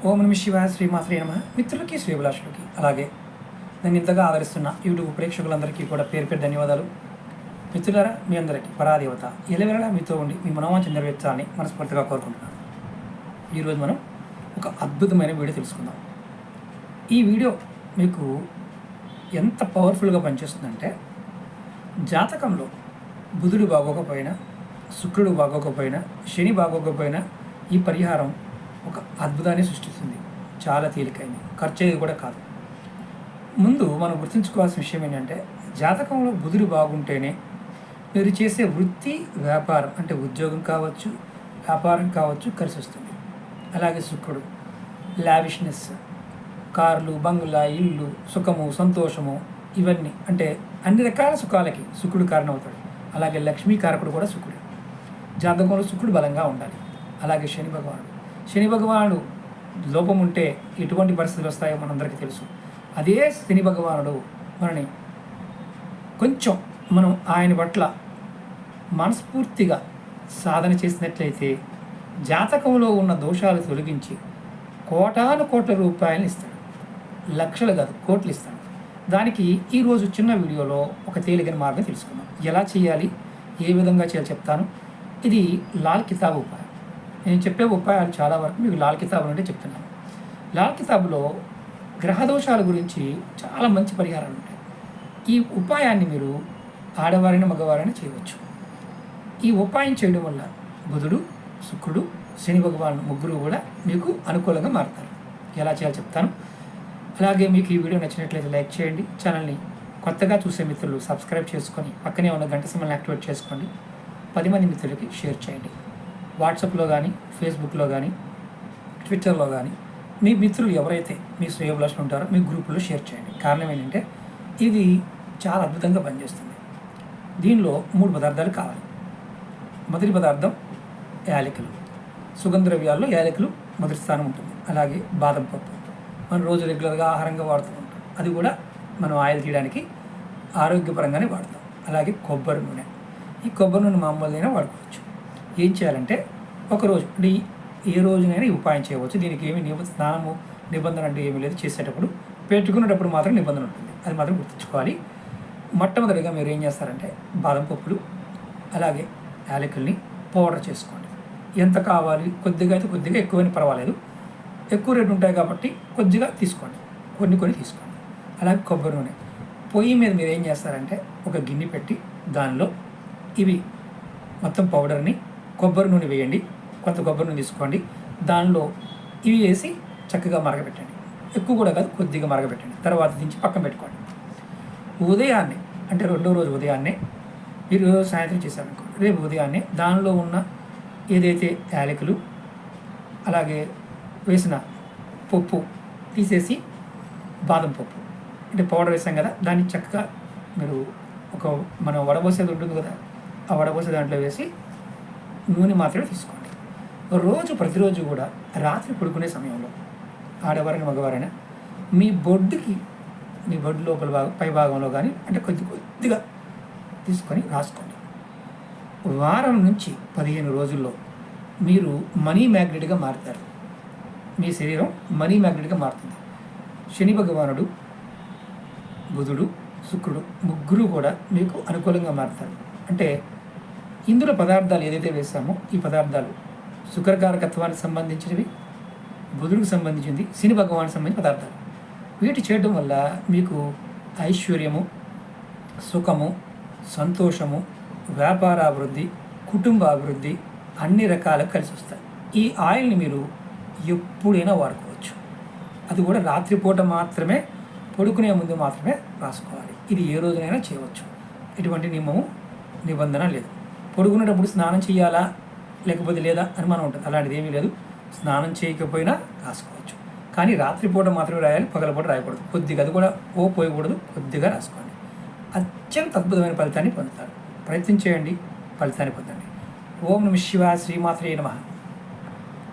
ఓం నమ శివాయ శ్రీమాత్రే నమః. మిత్రులకి శ్రీభిలాషులకి అలాగే నన్ను ఇంతగా ఆదరిస్తున్న యూట్యూబ్ ప్రేక్షకులందరికీ కూడా పేరు పేరు ధన్యవాదాలు. మిత్రులారా, మీ అందరికీ పరాదేవత ఎలవెలలా మీతో ఉండి మీ మనోవాంఛ నెరవేర్చాలని మనస్ఫూర్తిగా కోరుకుంటున్నాను. ఈరోజు మనం ఒక అద్భుతమైన వీడియో తెలుసుకుందాం. ఈ వీడియో మీకు ఎంత పవర్ఫుల్గా పనిచేస్తుందంటే, జాతకంలో బుధుడు బాగోకపోయినా, శుక్రుడు బాగోకపోయినా, శని బాగోకపోయినా ఈ పరిహారం ఒక అద్భుతాన్ని సృష్టిస్తుంది. చాలా తేలికైంది, ఖర్చు అయ్యేది కూడా కాదు. ముందు మనం గుర్తుంచుకోవాల్సిన విషయం ఏంటంటే, జాతకంలో బుధుడు బాగుంటేనే మీరు చేసే వృత్తి వ్యాపారం, అంటే ఉద్యోగం కావచ్చు, వ్యాపారం కావచ్చు, కలిసి వస్తుంది. అలాగే శుక్రుడు లావిష్నెస్, కార్లు, బంగ్లా, ఇల్లు, సుఖము, సంతోషము, ఇవన్నీ అంటే అన్ని రకాల సుఖాలకి శుక్రుడు కారణమవుతాడు. అలాగే లక్ష్మీ కారకుడు కూడా శుక్రుడు. జాతకంలో శుక్రుడు బలంగా ఉండాలి. అలాగే శని భగవానుడు లోపం ఉంటే ఎటువంటి పరిస్థితులు వస్తాయో మనందరికీ తెలుసు. అదే శని భగవానుడు మనని కొంచెం మనం ఆయన పట్ల మనస్ఫూర్తిగా సాధన చేసినట్లయితే జాతకంలో ఉన్న దోషాలు తొలగించి కోటాను కోట్ల రూపాయలు ఇస్తాడు. లక్షలు కాదు, కోట్లు ఇస్తాడు. దానికి ఈరోజు చిన్న వీడియోలో ఒక తేలికైన మార్గం తెలుసుకుందాం. ఎలా చేయాలి, ఏ విధంగా చేయాలి చెప్తాను. ఇది లాల్ కితాబ్ ఉపాయం. నేను చెప్పే ఉపాయాలు చాలా వరకు మీకు లాల్ కితాబ్ అంటే చెప్తున్నాను. లాల్ కితాబ్లో గ్రహదోషాల గురించి చాలా మంచి పరిహారాలు ఉంటాయి. ఈ ఉపాయాన్ని మీరు ఆడవారైనా మగవారైనా చేయవచ్చు. ఈ ఉపాయం చేయడం వల్ల బుధుడు, శుక్రుడు, శని భగవాను ముగ్గురు కూడా మీకు అనుకూలంగా మారుతారు. ఎలా చేయాలో చెప్తాను. అలాగే మీకు ఈ వీడియో నచ్చినట్లయితే లైక్ చేయండి. ఛానల్ని కొత్తగా చూసే మిత్రులు సబ్స్క్రైబ్ చేసుకొని పక్కనే ఉన్న గంట సింబల్ని యాక్టివేట్ చేసుకోండి. 10 మంది మిత్రులకి షేర్ చేయండి. వాట్సాప్లో కానీ, ఫేస్బుక్లో కానీ, ట్విట్టర్లో కానీ మీ మిత్రులు ఎవరైతే మీ శ్రేయోభిలాషులు ఉంటారో మీ గ్రూపుల్లో షేర్ చేయండి. కారణం ఏంటంటే, ఇది చాలా అద్భుతంగా పనిచేస్తుంది. దీనిలో 3 పదార్థాలు కావాలి. మొదటి పదార్థం యాలకులు. సుగంధ ద్రవ్యాల్లో యాలకులు మొదటి స్థానం ఉంటుంది. అలాగే బాదం పప్పు మనం రోజు రెగ్యులర్గా ఆహారంగా వాడుతూ ఉంటాం. అది కూడా మనం ఆయిల్ తీయడానికి ఆరోగ్యపరంగానే వాడతాం. అలాగే కొబ్బరి నూనె. ఈ కొబ్బరి నూనె మామూలుగా వాడుకోవచ్చు. ఏం చేయాలంటే, ఒకరోజు అంటే ఏ రోజునైనా ఈ ఉపాయం చేయవచ్చు. దీనికి ఏమి స్నానము నిబంధన అంటే ఏమీ లేదు. చేసేటప్పుడు పెట్టుకునేటప్పుడు మాత్రం నిబంధన ఉంటుంది. అది మాత్రం గుర్తుంచుకోవాలి. మొట్టమొదటిగా మీరు ఏం చేస్తారంటే, బాదం పప్పులు అలాగే యాలకుల్ని పౌడర్ చేసుకోండి. ఎంత కావాలి, కొద్దిగా అయితే కొద్దిగా, ఎక్కువైనా పర్వాలేదు. ఎక్కువ రేటు ఉంటాయి కాబట్టి కొద్దిగా తీసుకోండి, కొన్ని తీసుకోండి. అలాగే కొబ్బరి నూనె పొయ్యి మీద మీరు ఏం చేస్తారంటే, ఒక గిన్నె పెట్టి దానిలో ఇవి మొత్తం పౌడర్ని, కొబ్బరి నూనె వేయండి. కొంత కొబ్బరి నూనె తీసుకోండి. దానిలో ఇవి వేసి చక్కగా మరగబెట్టండి. ఎక్కువ కూడా కాదు, కొద్దిగా మరగబెట్టండి. తర్వాత దించి పక్కన పెట్టుకోండి. ఉదయాన్నే అంటే 2వ రోజు ఉదయాన్నే, మీరు సాయంత్రం చేశారనుకో, రేపు ఉదయాన్నే దానిలో ఉన్న ఏదైతే యాలకులు అలాగే వేసిన పప్పు తీసేసి, బాదం పప్పు అంటే పౌడర్ వేసాం కదా, దాన్ని చక్కగా మీరు మనం వడబోసేది ఉంటుంది కదా, ఆ వడబోసే దాంట్లో వేసి నూనె మాత్రమే తీసుకోండి. ప్రతిరోజు కూడా రాత్రి పడుకునే సమయంలో ఆడవారైనా మగవారైనా మీ బొడ్డు లోపల పై భాగంలో కానీ అంటే కొద్దిగా తీసుకొని రాసుకోండి. వారం నుంచి 15 రోజుల్లో మీరు మనీ మ్యాగ్నెట్గా మారుతారు. మీ శరీరం మనీ మ్యాగ్నెట్గా మారుతుంది. శని భగవానుడు, బుధుడు, శుక్రుడు ముగ్గురు కూడా మీకు అనుకూలంగా మారుతారు. అంటే ఇందులో పదార్థాలు ఏదైతే వేసామో ఈ పదార్థాలు శుక్రకారకత్వానికి సంబంధించినవి, బుధుడికి సంబంధించింది, శని భగవానికి సంబంధించిన పదార్థాలు. వీటి చేయడం వల్ల మీకు ఐశ్వర్యము, సుఖము, సంతోషము, వ్యాపార అభివృద్ధి, కుటుంబ అభివృద్ధి అన్ని రకాలకు కలిసి వస్తాయి. ఈ ఆయిల్ని మీరు ఎప్పుడైనా వాడుకోవచ్చు. అది కూడా రాత్రిపూట మాత్రమే, పడుకునే ముందు మాత్రమే రాసుకోవాలి. ఇది ఏ రోజునైనా చేయవచ్చు. ఎటువంటి నిబంధన లేదు. పడుకునేటప్పుడు స్నానం చేయాలా లేకపోతే లేదా అనుమానం ఉంటుంది. అలాంటిది ఏమీ లేదు. స్నానం చేయకపోయినా రాసుకోవచ్చు. కానీ రాత్రిపూట మాత్రమే రాయాలి, పగలపూట రాయకూడదు. కొద్దిగా, అది కూడా పోయకూడదు, కొద్దిగా రాసుకోండి. అత్యంత అద్భుతమైన ఫలితాన్ని పొందుతారు. ప్రయత్నం చేయండి, ఫలితాన్ని పొందండి. ఓం నమ శివాయ శ్రీమాత్రే నమః.